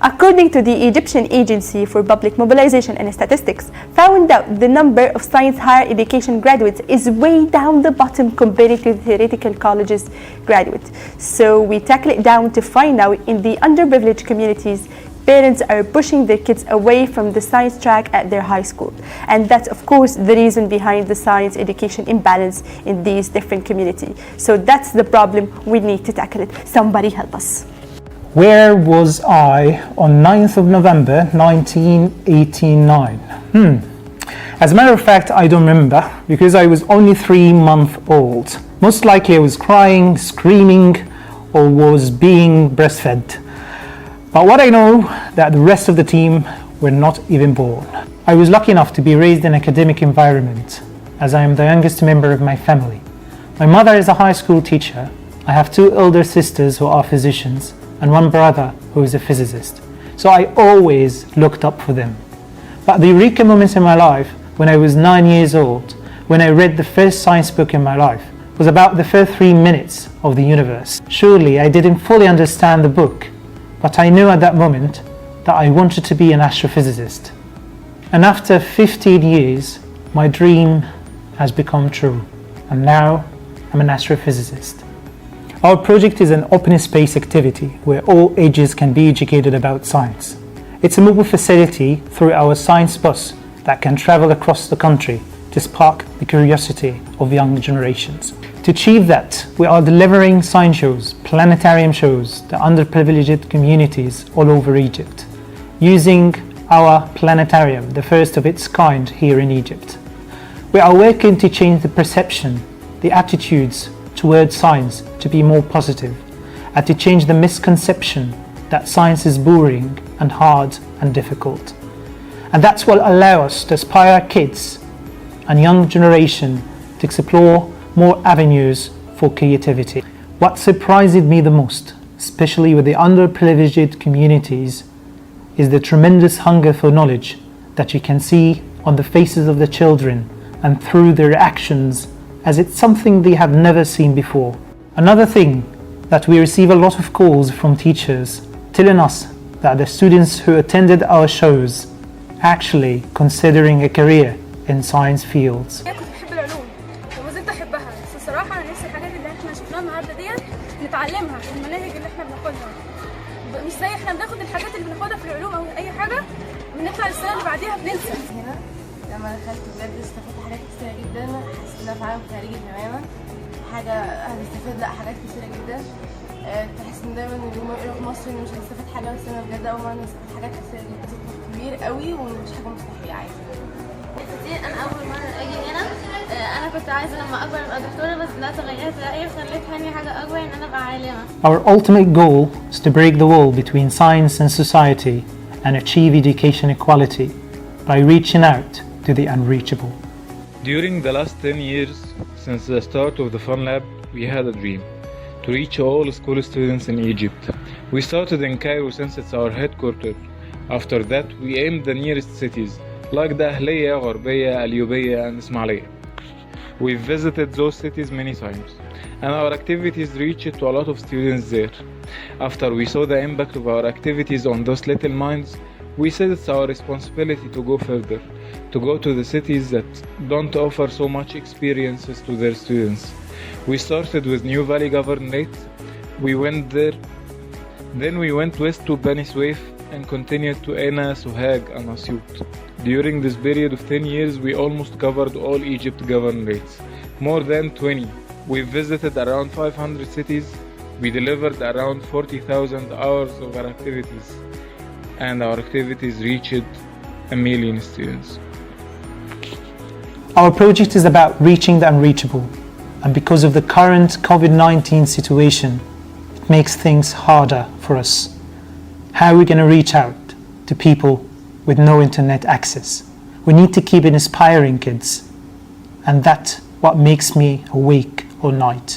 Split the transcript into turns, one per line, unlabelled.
According to the Egyptian Agency for Public Mobilization and Statistics, found out the number of science higher education graduates is way down the bottom compared to the theoretical colleges graduates. So we tackle it down to find out in the underprivileged communities, parents are pushing their kids away from the science track at their high school. And that's, of course, the reason behind the science education imbalance in these different communities. So that's the problem. We need to tackle it. Somebody help us.
Where was I on 9th of November 1989? As a matter of fact, I don't remember because I was only 3 months old. Most likely I was crying, screaming, or was being breastfed. But what I know that the rest of the team were not even born. I was lucky enough to be raised in an academic environment, as I am the youngest member of my family. My mother is a high school teacher. I have 2 elder sisters who are physicians and 1 brother who is a physicist. So I always looked up for them. But the eureka moments in my life, when I was 9 years old, when I read the first science book in my life, was about the first 3 minutes of the universe. Surely I didn't fully understand the book, but I knew at that moment that I wanted to be an astrophysicist. And after 15 years, my dream has become true. And now I'm an astrophysicist. Our project is an open space activity where all ages can be educated about science. It's a mobile facility through our science bus that can travel across the country to spark the curiosity of young generations. To achieve that, we are delivering science shows, planetarium shows to underprivileged communities all over Egypt, using our planetarium, the first of its kind here in Egypt. We are working to change the perception, the attitudes towards science to be more positive, and to change the misconception that science is boring and hard and difficult. And that's what allows us to inspire kids and young generation to explore more avenues for creativity. What surprised me the most, especially with the underprivileged communities, is the tremendous hunger for knowledge that you can see on the faces of the children and through their actions, as it's something they have never seen before. Another thing that we receive a lot of calls from teachers telling us that the students who attended our shows actually considering a career in science fields.
نتعلمها في المناهج اللي احنا بناخدها، مش زي احنا بناخد الحاجات اللي بناخدها في العلوم او اي حاجه بنطلع السنه اللي بعديها بننسى.
هنا لما دخلت بجد استفدت حاجات كتيره جدا، حسيت انها في عالم خارجي تماما، حاجه هنستفاد حاجات كتيره جدا. تحس ان دايما اللي هم يقولوا في مصر ان مش هنستفاد حاجه، بس انا بجد اول مره هنستفاد حاجات كتيره جدا كبير قوي ومش حاجه مستحيله عادي.
انا اول مره اجي هنا، انا كنت عايزه لما اكبر ابقى دكتوره، بس دلوقتي غيرت رايي وخليت هاني حاجه اكبر ان انا ابقى عالمه.
Our ultimate goal is to break the wall between science and society and achieve education equality by reaching out to the unreachable.
During the last 10 years since the start of the Fun Lab, we had a dream to reach all school students in Egypt. We started in Cairo since it's our headquarters. After that, we aimed the nearest cities like Dahliya, Ghorbiya, Alyubiya and Ismailia. We've visited those cities many times, and our activities reached to a lot of students there. After we saw the impact of our activities on those little minds, we said it's our responsibility to go further, to go to the cities that don't offer so much experiences to their students. We started with New Valley Governorate. We went there, then we went west to Bani Suef and continued to Ena, Sohag and Asyut. During this period of 10 years, we almost covered all Egypt governorates, more than 20. We visited around 500 cities. We delivered around 40,000 hours of our activities, and our activities reached 1 million students.
Our project is about reaching the unreachable, and because of the current COVID-19 situation, it makes things harder for us. How are we going to reach out to people with no internet access? We need to keep inspiring kids, and that's what makes me awake all night.